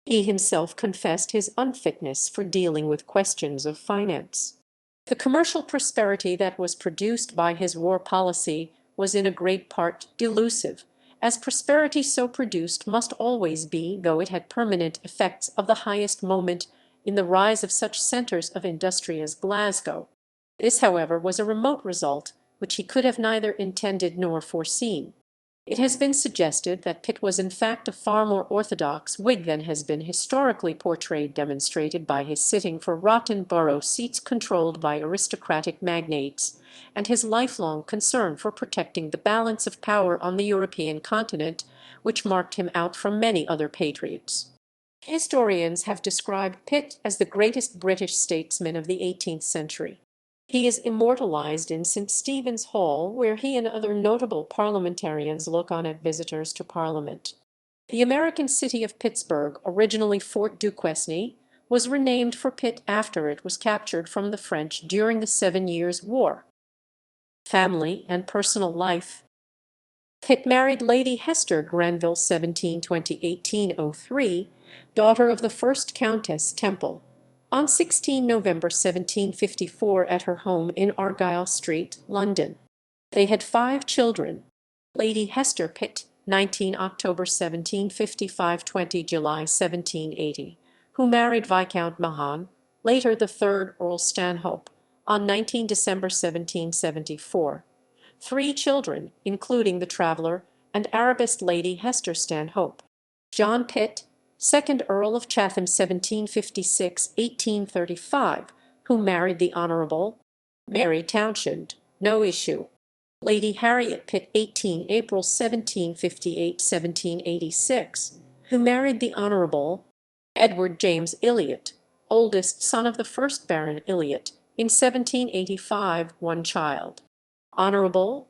[SPEAKER 1] He himself confessed his unfitness for dealing with questions of finance. The commercial prosperity that was produced by his war policy was in a great part delusive, as prosperity so produced must always be, though it had permanent effects of the highest moment in the rise of such centres of industry as Glasgow. This, however, was a remote result which he could have neither intended nor foreseen. It has been suggested that Pitt was in fact a far more orthodox Whig than has been historically portrayed, demonstrated by his sitting for rotten borough seats controlled by aristocratic magnates, and his lifelong concern for protecting the balance of power on the European continent, which marked him out from many other patriots. Historians have described Pitt as the greatest British statesman of the 18th century. He is immortalized in St. Stephen's Hall, where he and other notable parliamentarians look on at visitors to Parliament. The American city of Pittsburgh, originally Fort Duquesne, was renamed for Pitt after it was captured from the French during the 7 Years' War. Family and personal life. Pitt married Lady Hester Grenville 1720–1803, daughter of the first Countess Temple, on 16 November 1754 at her home in Argyle Street, London. They had 5 children. Lady Hester Pitt, 19 October 1755 – 20 July 1780, who married Viscount Mahon, later the 3rd Earl Stanhope, on 19 December 1774. 3 children, including the traveller and Arabist Lady Hester Stanhope. John Pitt, 2nd Earl of Chatham 1756–1835, who married the Honourable Mary Townshend, no issue. Lady Harriet Pitt 18 April 1758–1786, who married the Honourable Edward James Elliot, oldest son of the first Baron Elliot, in 1785, 1 child. Honourable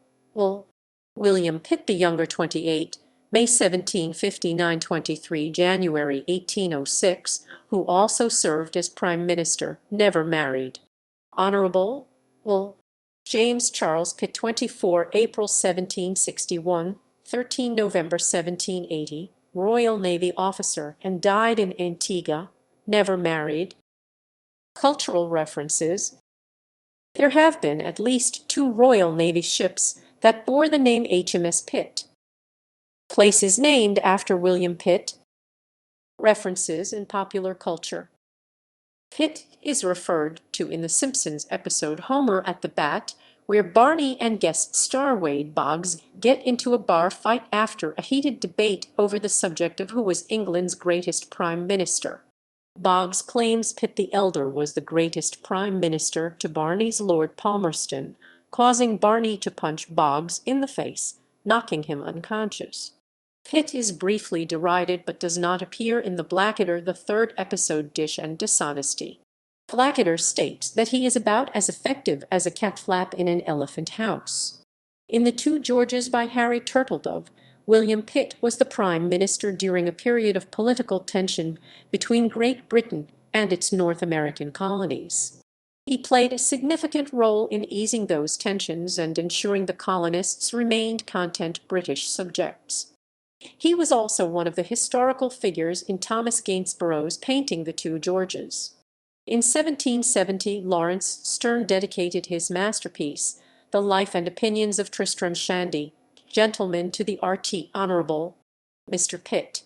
[SPEAKER 1] William Pitt the Younger 28 May 1759 – 23 January 1806, who also served as Prime Minister, never married. Honourable James Charles Pitt 24 April 1761 – 13 November 1780, Royal Navy officer, and died in Antigua, never married. Cultural references. There have been at least 2 Royal Navy ships that bore the name HMS Pitt. Places named after William Pitt. References in popular culture. Pitt is referred to in The Simpsons episode Homer at the Bat, where Barney and guest star Wade Boggs get into a bar fight after a heated debate over the subject of who was England's greatest prime minister. Boggs claims Pitt the Elder was the greatest prime minister to Barney's Lord Palmerston, causing Barney to punch Boggs in the face, knocking him unconscious. Pitt is briefly derided but does not appear in the Blackadder the third episode Dish and Dishonesty. Blackadder states that he is about as effective as a cat flap in an elephant house. In The Two Georges by Harry Turtledove, William Pitt was the prime minister during a period of political tension between Great Britain and its North American colonies. He played a significant role in easing those tensions and ensuring the colonists remained content British subjects. He was also one of the historical figures in Thomas Gainsborough's painting The Two Georges. In 1770, Lawrence Sterne dedicated his masterpiece, The Life and Opinions of Tristram Shandy, Gentleman, to the RT Honourable Mr. Pitt.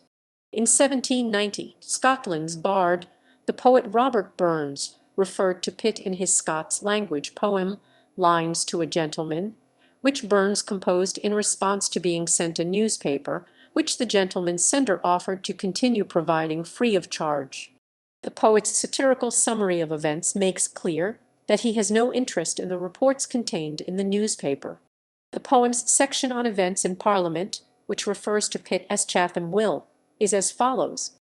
[SPEAKER 1] In 1790, Scotland's bard, the poet Robert Burns, referred to Pitt in his Scots language poem, Lines to a Gentleman, which Burns composed in response to being sent a newspaper, which the gentleman's sender offered to continue providing free of charge. The poet's satirical summary of events makes clear that he has no interest in the reports contained in the newspaper. The poem's section on events in Parliament, which refers to Pitt as Chatham Will, is as follows.